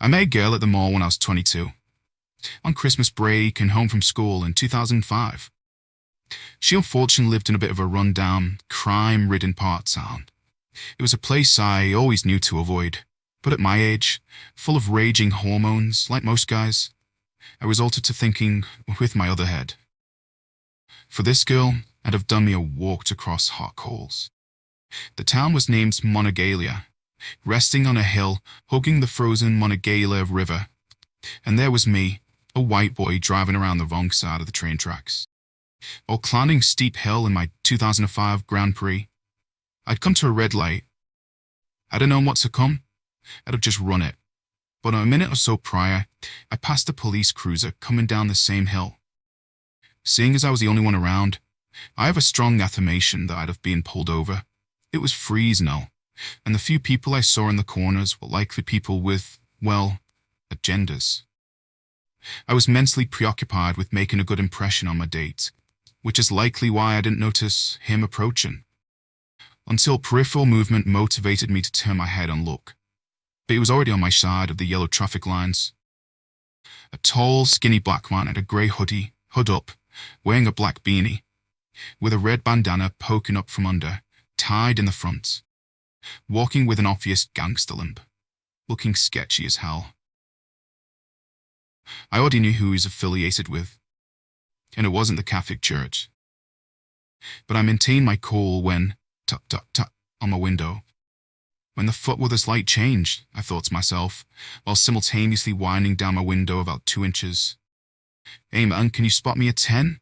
I met a girl at the mall when I was 22, on Christmas break and home from school in 2005. She unfortunately lived in a bit of a run-down, crime-ridden part town. It was a place I always knew to avoid, but at my age, full of raging hormones, like most guys, I resorted to thinking with my other head. For this girl, I'd have done me a walk to cross hot coals. The town was named Monongalia, resting on a hill hugging the frozen Monongahela River, and there was me, a white boy driving around the wrong side of the train tracks. While climbing steep hill in my 2005 Grand Prix, I'd come to a red light. Had I known what to come, I'd have just run it. But a minute or so prior, I passed a police cruiser coming down the same hill. Seeing as I was the only one around, I have a strong affirmation that I'd have been pulled over. It was Fresno, and the few people I saw in the corners were likely people with, well, agendas. I was mentally preoccupied with making a good impression on my date, which is likely why I didn't notice him approaching, until peripheral movement motivated me to turn my head and look. But he was already on my side of the yellow traffic lines. A tall, skinny black man in a grey hoodie, hood up, wearing a black beanie, with a red bandana poking up from under, tied in the front, walking with an obvious gangster limp, looking sketchy as hell. I already knew who he was affiliated with, and it wasn't the Catholic Church. But I maintained my cool when, tut tut tut, on my window. When the footwather's light changed, I thought to myself, while simultaneously winding down my window about 2 inches. "Hey man, can you spot me a 10?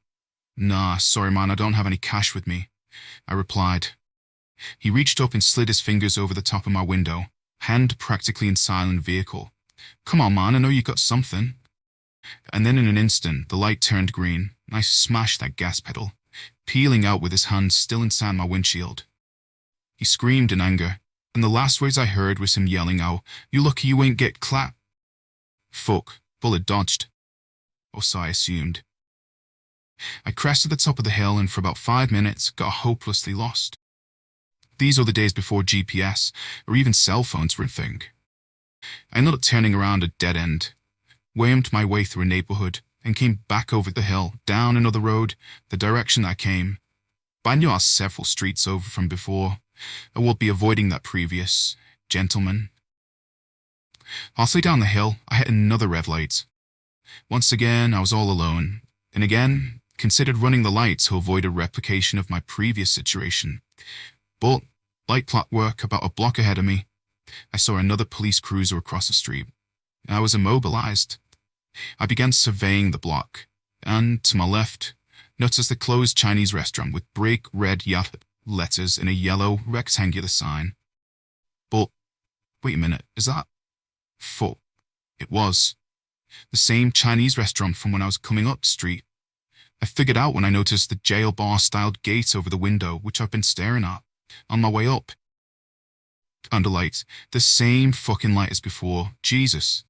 "Nah, sorry man, I don't have any cash with me," I replied. He reached up and slid his fingers over the top of my window, hand practically in silent vehicle. "Come on man, I know you got something." And then in an instant, the light turned green, and I smashed that gas pedal, peeling out with his hand still inside my windshield. He screamed in anger, and the last words I heard was him yelling out, "You lucky you ain't get clapped." Fuck, bullet dodged. Or so I assumed. I crested the top of the hill and for about 5 minutes got hopelessly lost. These were the days before GPS or even cell phones were a thing. I ended up turning around a dead end, wormed my way through a neighborhood, and came back over the hill, down another road, the direction I came. But I knew I was several streets over from before. I would be avoiding that previous gentleman. Halfway down the hill, I hit another red light. Once again, I was all alone, and again, considered running the lights to avoid a replication of my previous situation. But, like clockwork, about a block ahead of me, I saw another police cruiser across the street. I was immobilized. I began surveying the block, and, to my left, noticed the closed Chinese restaurant with brick red letters in a yellow rectangular sign. But, wait a minute, is that? Fuck, it was. The same Chinese restaurant from when I was coming up the street. I figured out when I noticed the jail bar-styled gate over the window, which I've been staring at, on my way up. Under light, the same fucking light as before, Jesus.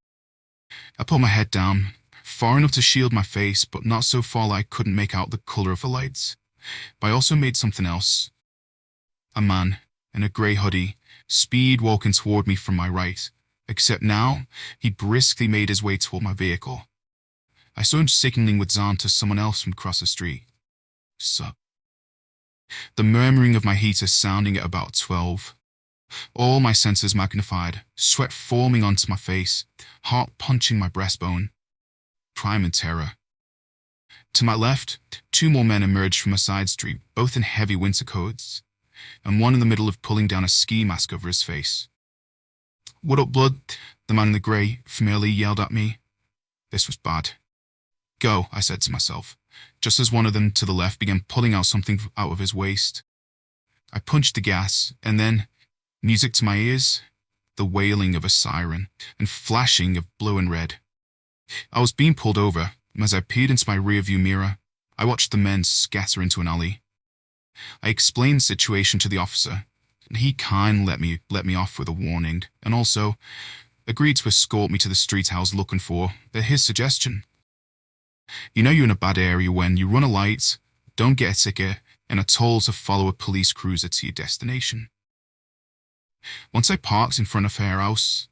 I put my head down, far enough to shield my face, but not so far I couldn't make out the colour of the lights. But I also made something else. A man, in a grey hoodie, speed walking toward me from my right, except now, he briskly made his way toward my vehicle. I saw him signaling with Zahn to someone else from across the street. Sup. The murmuring of my heater sounding at about 12. All my senses magnified, sweat forming onto my face, heart punching my breastbone. Crime and terror. To my left, 2 more men emerged from a side street, both in heavy winter coats, and one in the middle of pulling down a ski mask over his face. "What up, blood?" the man in the grey familiarly yelled at me. This was bad. "Go," I said to myself, just as one of them to the left began pulling out something out of his waist. I punched the gas, and then, music to my ears, the wailing of a siren and flashing of blue and red. I was being pulled over, and as I peered into my rearview mirror, I watched the men scatter into an alley. I explained the situation to the officer, and he kindly let me off with a warning, and also agreed to escort me to the street I was looking for, at his suggestion. You know you're in a bad area when you run a light, don't get a ticket, and are told to follow a police cruiser to your destination. Once I parked in front of her house,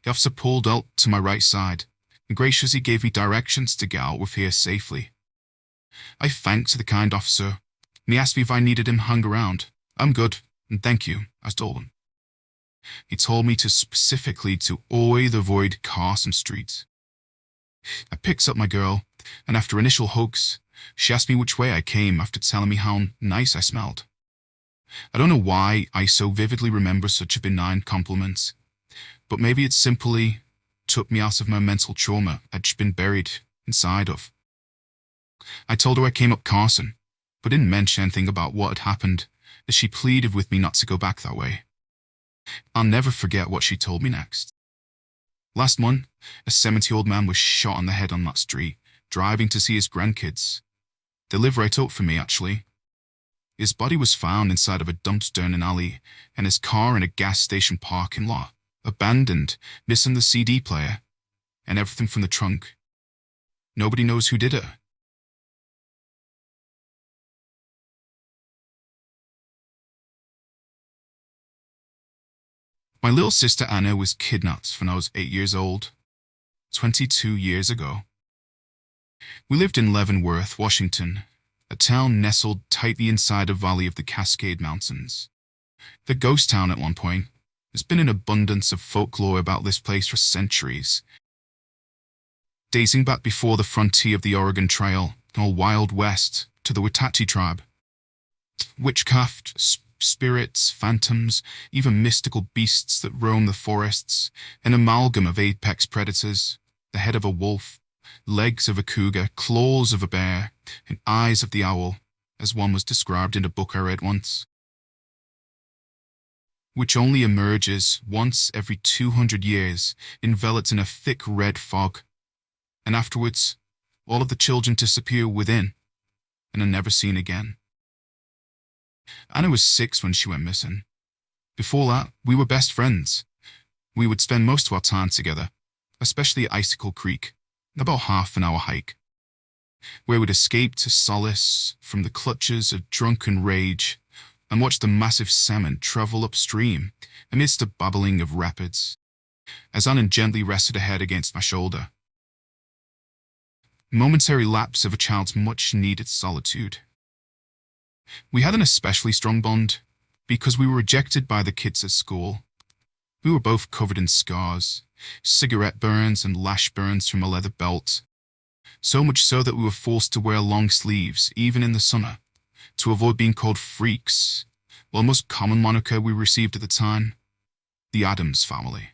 The officer pulled up to my right side and graciously gave me directions to get out of here safely. I thanked the kind officer, and he asked me if I needed him hung around. I'm good, and thank you, I told him. He told me to specifically to always avoid Carson Street. I picked up my girl, and after initial hugs, she asked me which way I came after telling me how nice I smelled. I don't know why I so vividly remember such a benign compliment, but maybe it simply took me out of my mental trauma I'd just been buried inside of. I told her I came up Carson, but didn't mention anything about what had happened, as she pleaded with me not to go back that way. I'll never forget what she told me next. Last month, a 70-year-old man was shot on the head on that street, driving to see his grandkids. They live right up from me, actually. His body was found inside of a dumpster in an alley, and his car in a gas station parking lot, abandoned, missing the CD player, and everything from the trunk. Nobody knows who did it. My little sister Anna was kidnapped when I was 8 years old, 22 years ago. We lived in Leavenworth, Washington, a town nestled tightly inside a valley of the Cascade Mountains. The ghost town at one point. There's been an abundance of folklore about this place for centuries, dating back before the frontier of the Oregon Trail, or Wild West, to the Witati tribe. Witchcraft, spirits, phantoms, even mystical beasts that roam the forests, an amalgam of apex predators, the head of a wolf, legs of a cougar, claws of a bear, and eyes of the owl, as one was described in a book I read once, which only emerges once every 200 years, enveloped in a thick red fog, and afterwards, all of the children disappear within, and are never seen again. Anna was 6 when she went missing. Before that, we were best friends. We would spend most of our time together, especially at Icicle Creek, about half-an-hour hike, where we'd escape to solace from the clutches of drunken rage and watch the massive salmon travel upstream amidst a babbling of rapids, as Anna gently rested her head against my shoulder. Momentary lapse of a child's much-needed solitude. We had an especially strong bond because we were rejected by the kids at school. We were both covered in scars, cigarette burns and lash burns from a leather belt, so much so that we were forced to wear long sleeves, even in the summer, to avoid being called freaks, while the most common moniker we received at the time, the Addams family.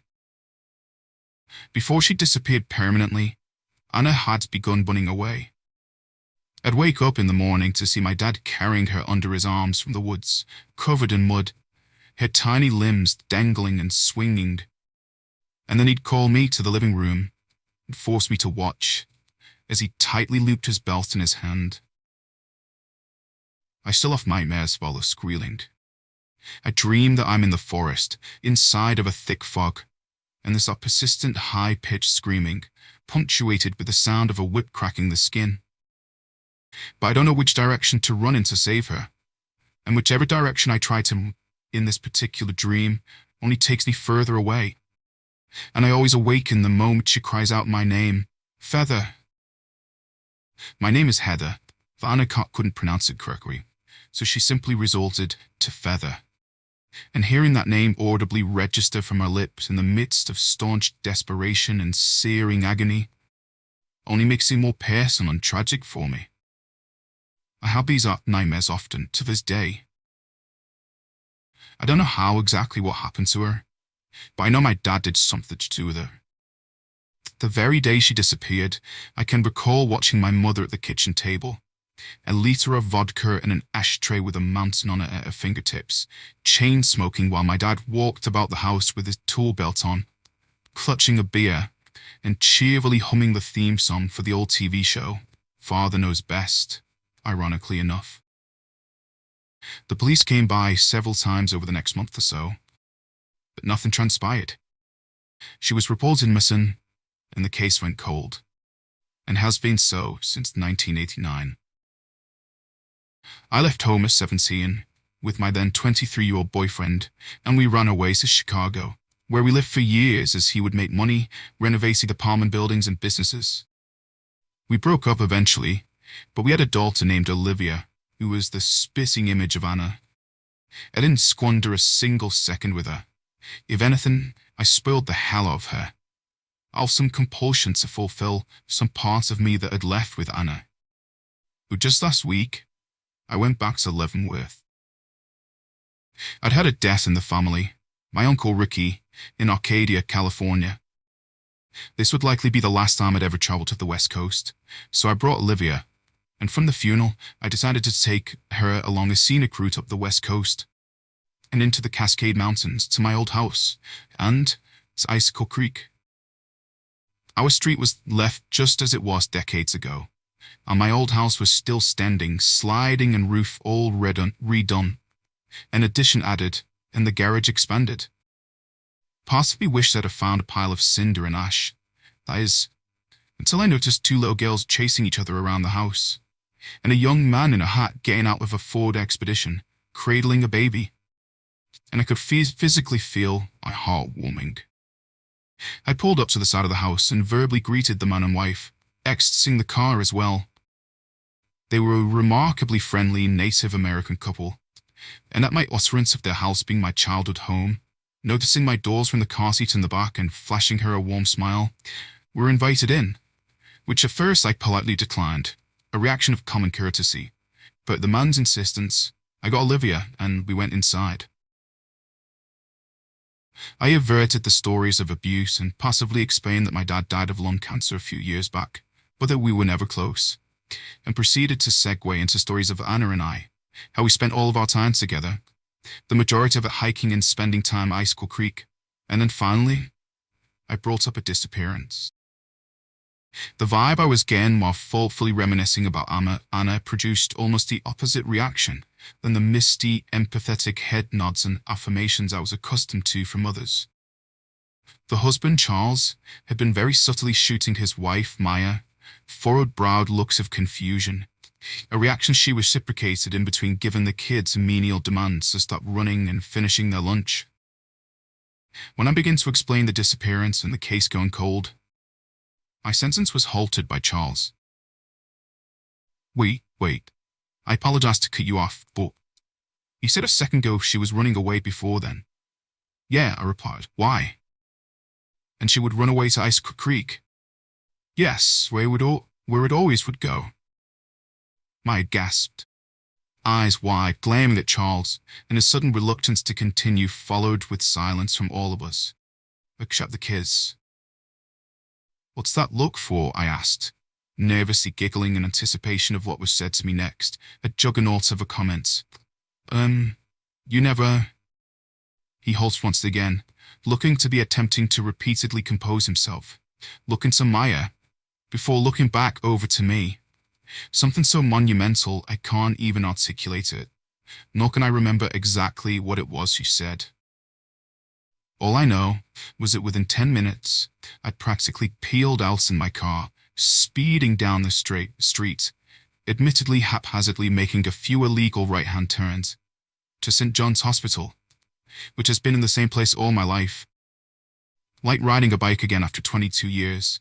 Before she disappeared permanently, Anna had begun running away. I'd wake up in the morning to see my dad carrying her under his arms from the woods, covered in mud, her tiny limbs dangling and swinging. And then he'd call me to the living room and force me to watch as he tightly looped his belt in his hand. I still have nightmares while squealing. I dream that I'm in the forest, inside of a thick fog, and there's that persistent high-pitched screaming, punctuated with the sound of a whip cracking the skin. But I don't know which direction to run in to save her, and whichever direction I try to in this particular dream only takes me further away. And I always awaken the moment she cries out my name, Feather. My name is Heather, but Anna couldn't pronounce it correctly, so she simply resorted to Feather. And hearing that name audibly register from her lips in the midst of staunch desperation and searing agony only makes it more personal and tragic for me. I have these nightmares often, to this day. I don't know how exactly what happened to her, but I know my dad did something to do with her. The very day she disappeared, I can recall watching my mother at the kitchen table, a liter of vodka and an ashtray with a mountain on it at her fingertips, chain-smoking while my dad walked about the house with his tool belt on, clutching a beer, and cheerfully humming the theme song for the old TV show, Father Knows Best, ironically enough. The police came by several times over the next month or so, but nothing transpired. She was reported missing, and the case went cold, and has been so since 1989. I left home at 17 with my then 23-year-old boyfriend, and we ran away to Chicago, where we lived for years as he would make money renovating apartment buildings and businesses. We broke up eventually, but we had a daughter named Olivia, who was the spitting image of Anna. I didn't squander a single second with her. If anything, I spoiled the hell out of her, out of some compulsion to fulfill some part of me that had left with Anna. But just last week, I went back to Leavenworth. I'd had a death in the family, my Uncle Ricky, in Arcadia, California. This would likely be the last time I'd ever traveled to the West Coast, so I brought Olivia, and from the funeral, I decided to take her along a scenic route up the West Coast and into the Cascade Mountains to my old house and to Icicle Creek. Our street was left just as it was decades ago, and my old house was still standing, sliding and roof all redone, an addition added, and the garage expanded. Part of me wished I'd have found a pile of cinder and ash. That is, until I noticed two little girls chasing each other around the house, and a young man in a hat getting out of a Ford Expedition, cradling a baby. And I could physically feel my heart warming. I pulled up to the side of the house and verbally greeted the man and wife, exiting the car as well. They were a remarkably friendly Native American couple, and at my utterance of their house being my childhood home, noticing my doors from the car seat in the back and flashing her a warm smile, were invited in, which at first I politely declined, a reaction of common courtesy. But at the man's insistence, I got Olivia and we went inside. I averted the stories of abuse and passively explained that my dad died of lung cancer a few years back, but that we were never close, and proceeded to segue into stories of Anna and I, how we spent all of our time together, the majority of it hiking and spending time at Icicle Creek, and then finally, I brought up a disappearance. The vibe I was getting while thoughtfully reminiscing about Anna produced almost the opposite reaction than the misty, empathetic head nods and affirmations I was accustomed to from others. The husband, Charles, had been very subtly shooting his wife, Maya, furrowed-browed looks of confusion, a reaction she reciprocated in between giving the kids menial demands to stop running and finishing their lunch. When I began to explain the disappearance and the case going cold, my sentence was halted by Charles. Wait. I apologize to cut you off, but you said a second ago she was running away before then. Yeah, I replied. Why? And she would run away to Icicle Creek? Yes, where it always would go. Maya gasped, eyes wide, glaring at Charles, and his sudden reluctance to continue followed with silence from all of us, except the kids. What's that look for? I asked, nervously giggling in anticipation of what was said to me next, a juggernaut of a comment. You never... He halted once again, looking to be attempting to repeatedly compose himself, looking to Maya, before looking back over to me. Something so monumental I can't even articulate it, nor can I remember exactly what it was she said. All I know was that within 10 minutes, I'd practically peeled out in my car, speeding down the street, admittedly haphazardly making a few illegal right-hand turns, to St. John's Hospital, which has been in the same place all my life. Like riding a bike again after 22 years,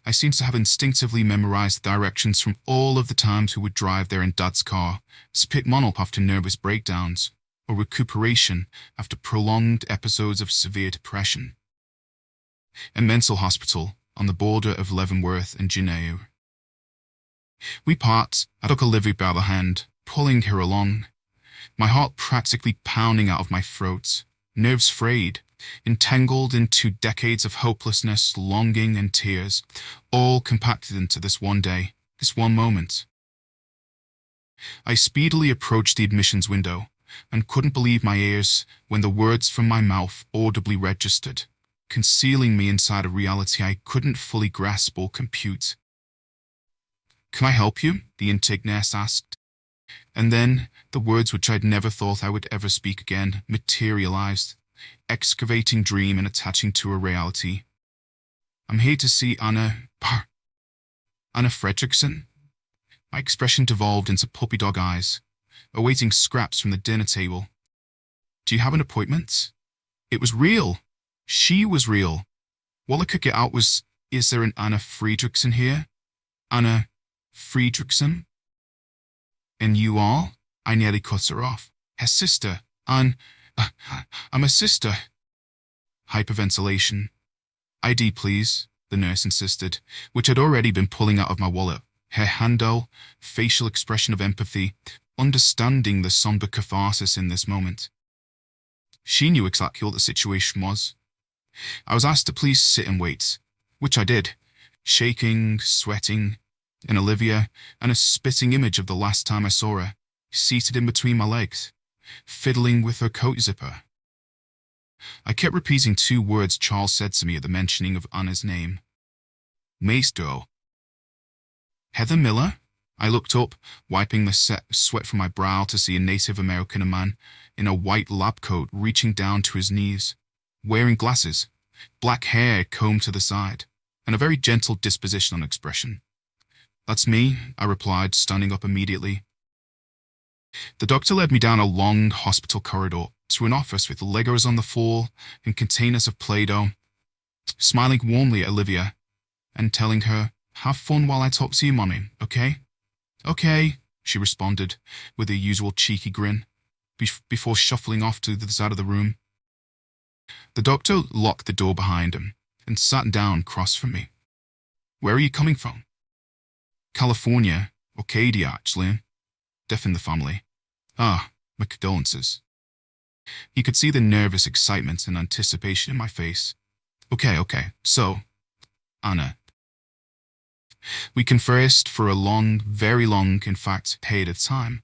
I seem to have instinctively memorized the directions from all of the times we would drive there in Dad's car, spit monop after nervous breakdowns, or recuperation after prolonged episodes of severe depression. A mental hospital on the border of Leavenworth and Juneau. We parked. I took Olivia by the hand, pulling her along, my heart practically pounding out of my throat, nerves frayed, entangled into decades of hopelessness, longing, and tears, all compacted into this one day, this one moment. I speedily approached the admissions window, and couldn't believe my ears when the words from my mouth audibly registered, concealing me inside a reality I couldn't fully grasp or compute. Can I help you? The intake nurse asked. And then the words which I'd never thought I would ever speak again materialized, excavating dream and attaching to a reality. I'm here to see Anna Fredrickson. My expression devolved into puppy dog eyes, awaiting scraps from the dinner table. Do you have an appointment? It was real. She was real. All I could get out was, is there an Anna Friedrichsen here? Anna Friedrichsen? And you are? I nearly cut her off. Her sister. I'm a sister. Hyperventilation. ID, please, the nurse insisted, which had already been pulling out of my wallet. Her handle, facial expression of empathy, understanding the somber catharsis in this moment. She knew exactly what the situation was. I was asked to please sit and wait, which I did, shaking, sweating, and Olivia, and a spitting image of the last time I saw her, seated in between my legs, fiddling with her coat zipper. I kept repeating two words Charles said to me at the mentioning of Anna's name. Maestro. Heather Miller? I looked up, wiping the sweat from my brow to see a Native American man in a white lab coat reaching down to his knees, wearing glasses, black hair combed to the side, and a very gentle disposition on expression. That's me, I replied, standing up immediately. The doctor led me down a long hospital corridor to an office with Legos on the floor and containers of Play-Doh, smiling warmly at Olivia and telling her, "Have fun while I talk to you, Mommy, okay?" "Okay," she responded with her usual cheeky grin, before shuffling off to the side of the room. The doctor locked the door behind him and sat down across from me. "Where are you coming from?" "California, Arcadia, actually. Death in the family." "Ah, my condolences." He could see the nervous excitement and anticipation in my face. Okay, so, Anna. We conversed for a long, very long, in fact, period of time.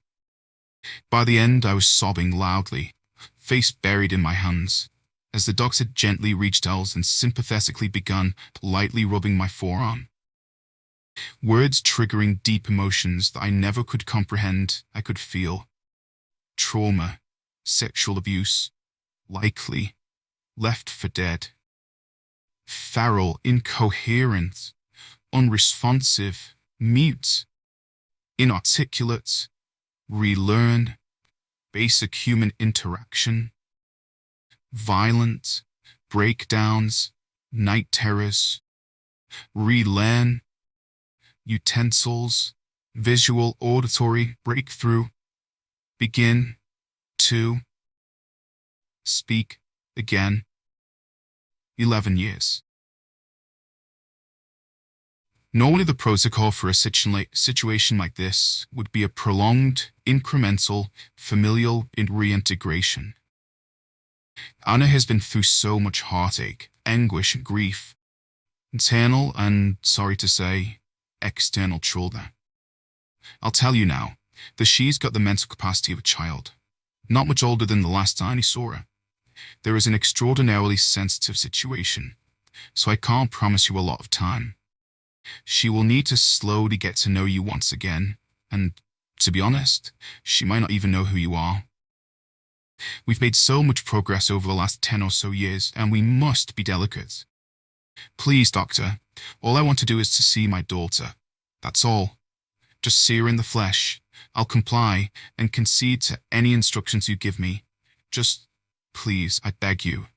By the end, I was sobbing loudly, face buried in my hands, as the doctor gently reached out and sympathetically began lightly rubbing my forearm. Words triggering deep emotions that I never could comprehend, I could feel. Trauma, sexual abuse, likely, left for dead. Feral, incoherent, unresponsive, mute, inarticulate, relearn, basic human interaction, violent, breakdowns, night terrors, relearn, utensils, visual, auditory, breakthrough, begin, to, speak, again, 11 years. Normally the protocol for a situation like this would be a prolonged, incremental, familial reintegration. Anna has been through so much heartache, anguish, and grief, internal and, sorry to say, external trauma. I'll tell you now that she's got the mental capacity of a child, not much older than the last time I saw her. There is an extraordinarily sensitive situation, so I can't promise you a lot of time. She will need to slowly get to know you once again, and, to be honest, she might not even know who you are. We've made so much progress over the last 10 or so years, and we must be delicate. Please, doctor, all I want to do is to see my daughter. That's all. Just see her in the flesh. I'll comply and concede to any instructions you give me. Just, please, I beg you.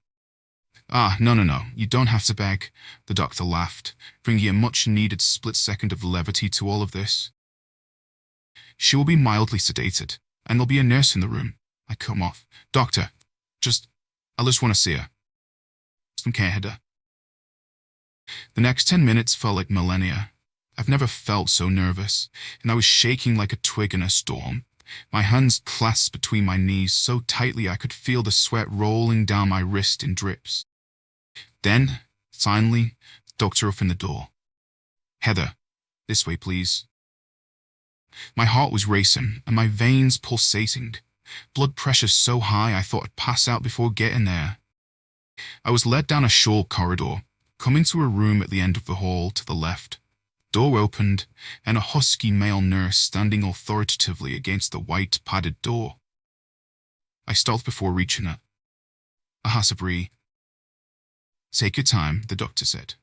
Ah, no, you don't have to beg, the doctor laughed, bringing a much-needed split second of levity to all of this. She will be mildly sedated, and there'll be a nurse in the room. I cut him off. Doctor, I just want to see her. Some care, Heather. The next 10 minutes felt like millennia. I've never felt so nervous, and I was shaking like a twig in a storm. My hands clasped between my knees so tightly I could feel the sweat rolling down my wrist in drips. Then, finally, the doctor opened the door. "Heather, this way, please." My heart was racing and my veins pulsating. Blood pressure so high I thought I'd pass out before getting there. I was led down a short corridor, coming to a room at the end of the hall to the left. Door opened, and a husky male nurse standing authoritatively against the white padded door. I stopped before reaching it. "Ahasabri." "Take your time," the doctor said.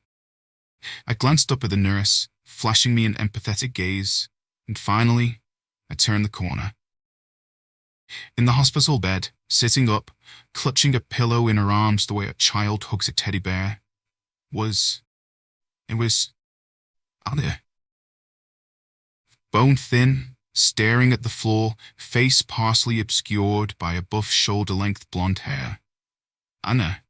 I glanced up at the nurse, flashing me an empathetic gaze, and finally, I turned the corner. In the hospital bed, sitting up, clutching a pillow in her arms the way a child hugs a teddy bear, it was Anna. Bone thin, staring at the floor, face partially obscured by a buff shoulder-length blonde hair. Anna.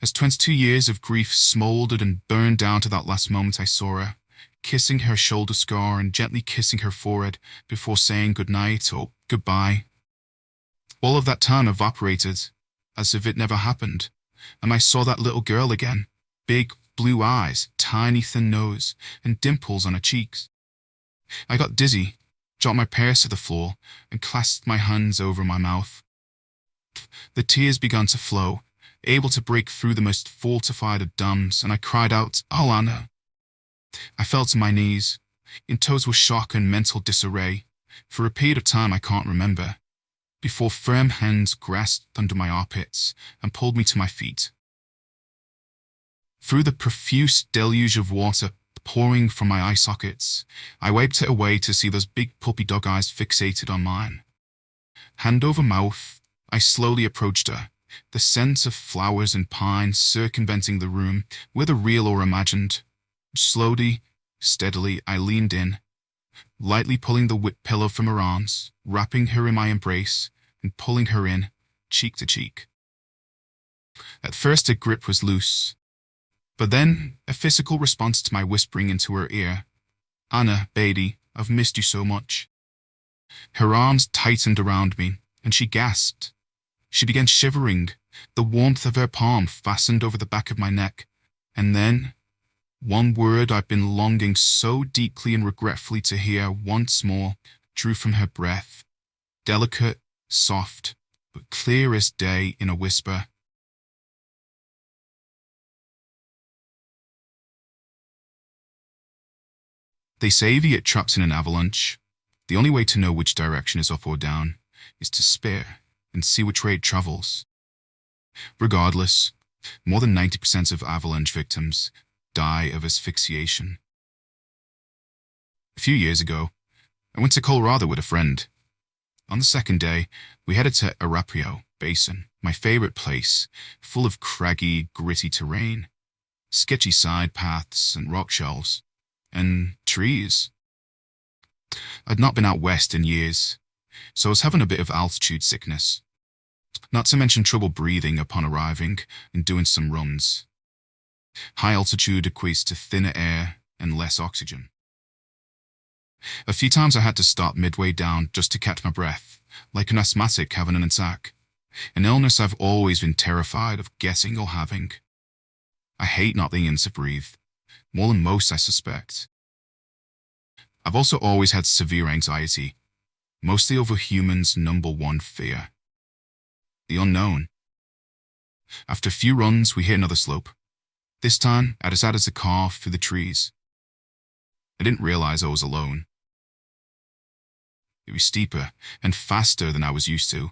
As 22 years of grief smoldered and burned down to that last moment I saw her, kissing her shoulder scar and gently kissing her forehead before saying goodnight or goodbye. All of that time evaporated, as if it never happened, and I saw that little girl again, big blue eyes, tiny thin nose, and dimples on her cheeks. I got dizzy, dropped my purse to the floor, and clasped my hands over my mouth. The tears began to flow, able to break through the most fortified of dams, and I cried out, "Oh, Anna!" I fell to my knees, in total shock and mental disarray, for a period of time I can't remember, before firm hands grasped under my armpits and pulled me to my feet. Through the profuse deluge of water pouring from my eye sockets, I wiped it away to see those big puppy dog eyes fixated on mine. Hand over mouth, I slowly approached her, the scent of flowers and pine circumventing the room, whether real or imagined. Slowly, steadily, I leaned in, lightly pulling the wet pillow from her arms, wrapping her in my embrace, and pulling her in, cheek to cheek. At first her grip was loose, but then a physical response to my whispering into her ear, "Anna, baby, I've missed you so much." Her arms tightened around me, and she gasped. She began shivering, the warmth of her palm fastened over the back of my neck, and then, one word I'd been longing so deeply and regretfully to hear once more drew from her breath, delicate, soft, but clear as day in a whisper. They say if you get trapped in an avalanche, the only way to know which direction is up or down is to spare and see which way it travels. Regardless, more than 90% of avalanche victims die of asphyxiation. A few years ago, I went to Colorado with a friend. On the second day, we headed to Arapahoe Basin, my favorite place, full of craggy, gritty terrain, sketchy side paths and rock shelves, and trees. I'd not been out west in years, so I was having a bit of altitude sickness. Not to mention trouble breathing upon arriving and doing some runs. High altitude equates to thinner air and less oxygen. A few times I had to stop midway down just to catch my breath, like an asthmatic having an attack, an illness I've always been terrified of getting or having. I hate not being able to breathe, more than most I suspect. I've also always had severe anxiety, mostly over humans' number one fear: the unknown. After a few runs, we hit another slope. This time, I decided to carve through the trees. I didn't realize I was alone. It was steeper and faster than I was used to.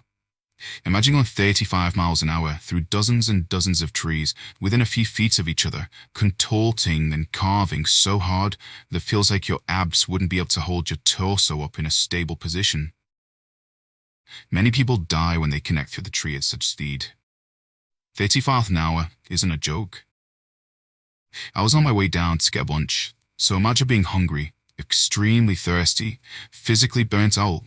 Imagine going 35 miles an hour through dozens and dozens of trees within a few feet of each other, contorting and carving so hard that it feels like your abs wouldn't be able to hold your torso up in a stable position. Many people die when they connect through the tree at such speed. 35 an hour isn't a joke. I was on my way down to get lunch, so imagine being hungry, extremely thirsty, physically burnt out,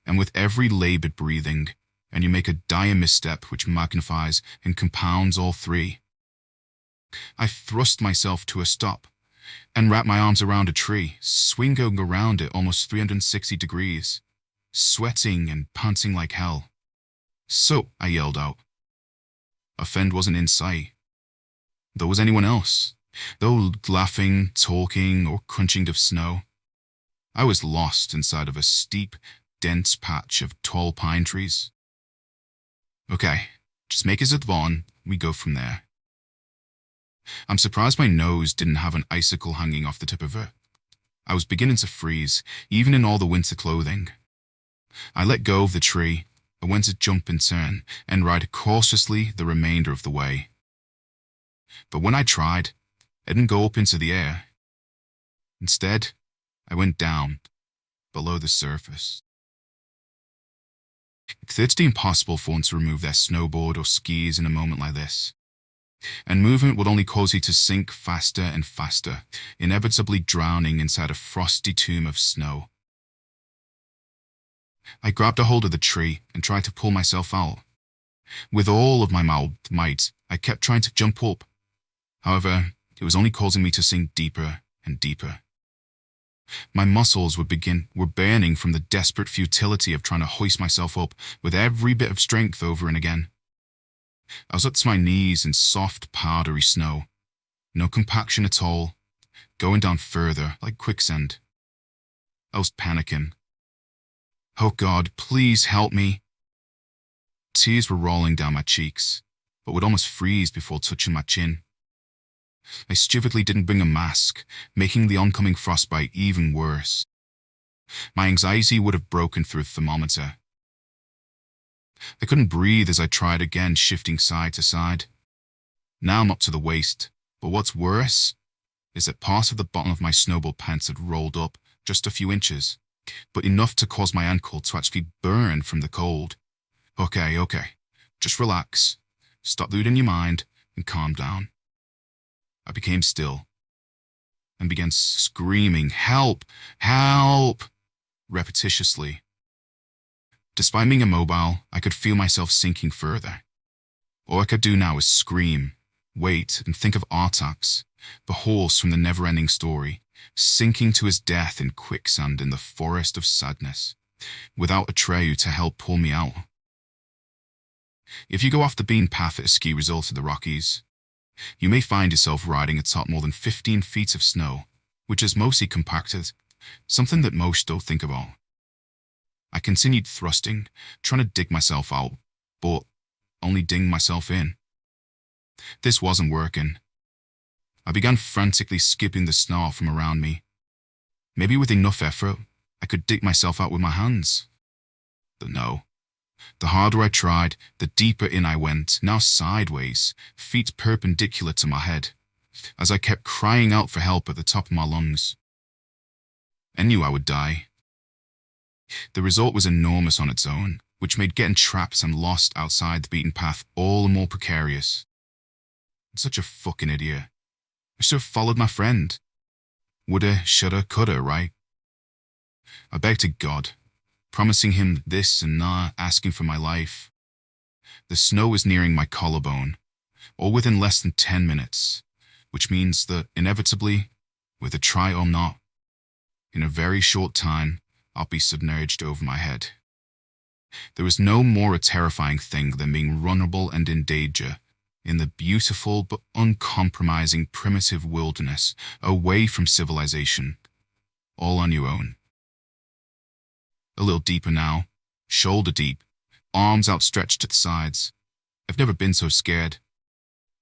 and with every labored breathing, and you make a dire misstep which magnifies and compounds all three. I thrust myself to a stop and wrapped my arms around a tree, swinging around it almost 360 degrees, sweating and panting like hell. "So," I yelled out. A friend wasn't in sight. Nor was anyone else, though laughing, talking, or crunching of snow. I was lost inside of a steep, dense patch of tall pine trees. Okay, just make us at Vaughn, we go from there. I'm surprised my nose didn't have an icicle hanging off the tip of it. I was beginning to freeze, even in all the winter clothing. I let go of the tree, and went to jump and turn, and ride cautiously the remainder of the way. But when I tried, I didn't go up into the air. Instead, I went down, below the surface. It's impossible for one to remove their snowboard or skis in a moment like this. And movement would only cause you to sink faster and faster, inevitably drowning inside a frosty tomb of snow. I grabbed a hold of the tree and tried to pull myself out. With all of my might, I kept trying to jump up. However, it was only causing me to sink deeper and deeper. My muscles were burning from the desperate futility of trying to hoist myself up with every bit of strength over and again. I was up to my knees in soft, powdery snow. No compaction at all, going down further like quicksand. I was panicking. Oh God, please help me. Tears were rolling down my cheeks, but would almost freeze before touching my chin. I stupidly didn't bring a mask, making the oncoming frostbite even worse. My anxiety would have broken through a thermometer. I couldn't breathe as I tried again, shifting side to side. Now I'm up to the waist, but what's worse is that part of the bottom of my snowboard pants had rolled up just a few inches, but enough to cause my ankle to actually burn from the cold. Okay, just relax, stop losing your mind, and calm down. I became still and began screaming, "Help! Help!" repetitiously. Despite being immobile, I could feel myself sinking further. All I could do now was scream, wait, and think of Artax, the horse from the never-ending story, sinking to his death in quicksand in the forest of sadness, without Atreyu to help pull me out. If you go off the beaten path at a ski resort in the Rockies, you may find yourself riding atop more than 15 feet of snow, which is mostly compacted, something that most don't think about. I continued thrusting, trying to dig myself out, but only ding myself in. This wasn't working. I began frantically skipping the snow from around me. Maybe with enough effort, I could dig myself out with my hands. But no. The harder I tried, the deeper in I went, now sideways, feet perpendicular to my head, as I kept crying out for help at the top of my lungs. I knew I would die. The result was enormous on its own, which made getting trapped and lost outside the beaten path all the more precarious. I'm such a fucking idiot. I should have followed my friend. Woulda, shoulda, coulda, right? I begged to God, promising him this and that, asking for my life. The snow was nearing my collarbone, all within less than 10 minutes, which means that inevitably, whether try or not, in a very short time, I'll be submerged over my head. There was no more a terrifying thing than being vulnerable and in danger in the beautiful but uncompromising primitive wilderness, away from civilization, all on your own. A little deeper now, shoulder deep, arms outstretched to the sides. I've never been so scared.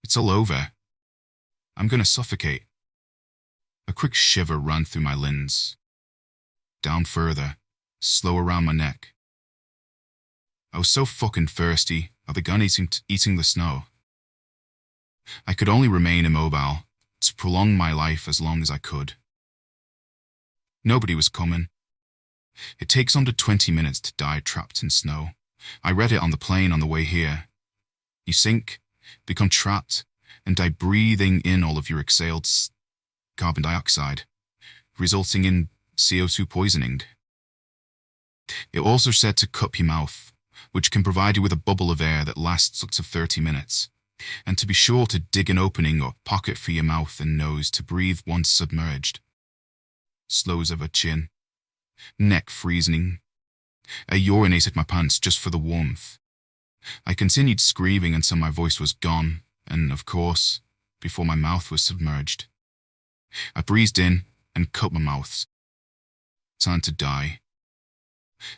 It's all over. I'm gonna suffocate. A quick shiver ran through my limbs. Down further, slow around my neck. I was so fucking thirsty, I began eating the snow. I could only remain immobile to prolong my life as long as I could. Nobody was coming. It takes under 20 minutes to die trapped in snow. I read it on the plane on the way here. You sink, become trapped, and die breathing in all of your exhaled carbon dioxide, resulting in CO2 poisoning. It also said to cup your mouth, which can provide you with a bubble of air that lasts up to 30 minutes, and to be sure to dig an opening or pocket for your mouth and nose to breathe once submerged. Slows of a chin, neck freezing. I urinated my pants just for the warmth. I continued screaming until my voice was gone, and, of course, before my mouth was submerged. I breathed in and cut my mouth. Time to die.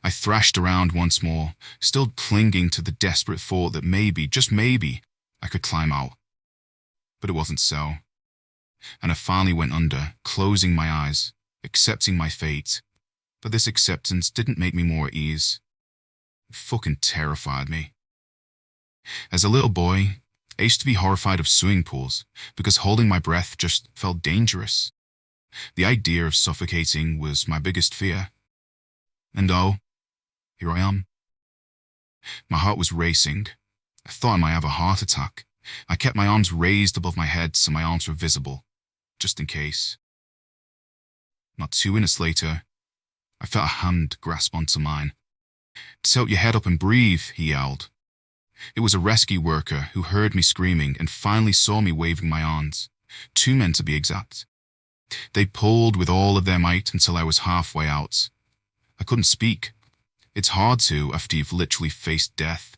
I thrashed around once more, still clinging to the desperate thought that maybe, just maybe, I could climb out. But it wasn't so. And I finally went under, closing my eyes, accepting my fate. But this acceptance didn't make me more at ease. It fucking terrified me. As a little boy, I used to be horrified of swimming pools because holding my breath just felt dangerous. The idea of suffocating was my biggest fear. And oh, here I am. My heart was racing. I thought I might have a heart attack. I kept my arms raised above my head so my arms were visible, just in case. Not 2 minutes later, I felt a hand grasp onto mine. "Tilt your head up and breathe," he yelled. It was a rescue worker who heard me screaming and finally saw me waving my arms. 2 men to be exact. They pulled with all of their might until I was halfway out. I couldn't speak. It's hard to after you've literally faced death,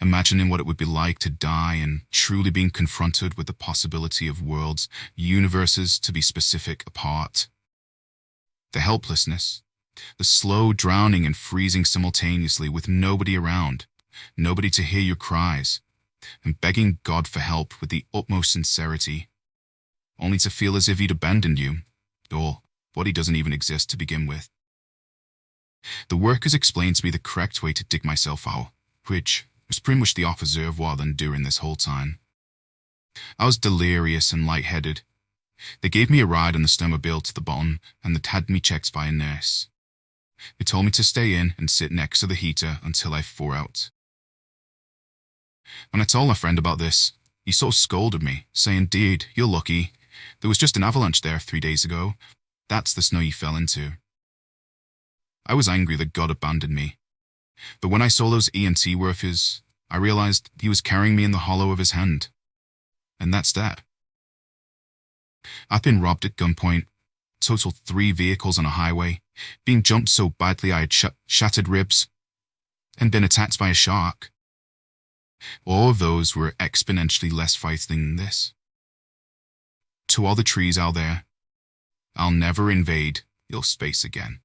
imagining what it would be like to die and truly being confronted with the possibility of worlds, universes to be specific, apart. The helplessness, the slow drowning and freezing simultaneously with nobody around, nobody to hear your cries, and begging God for help with the utmost sincerity, only to feel as if he'd abandoned you, or what he doesn't even exist to begin with. The workers explained to me the correct way to dig myself out, which was pretty much the opposite of what I'd been doing this whole time. I was delirious and lightheaded. They gave me a ride on the snowmobile to the bottom and they'd had me checked by a nurse. They told me to stay in and sit next to the heater until I thaw out. When I told my friend about this, he sort of scolded me, saying, "Dude, you're lucky. There was just an avalanche there 3 days ago. That's the snow you fell into." I was angry that God abandoned me. But when I saw those EMT workers, I realized he was carrying me in the hollow of his hand. And that's that. I've been robbed at gunpoint, totaled 3 vehicles on a highway, being jumped so badly I had shattered ribs, and been attacked by a shark. All of those were exponentially less frightening than this. To all the trees out there, I'll never invade your space again.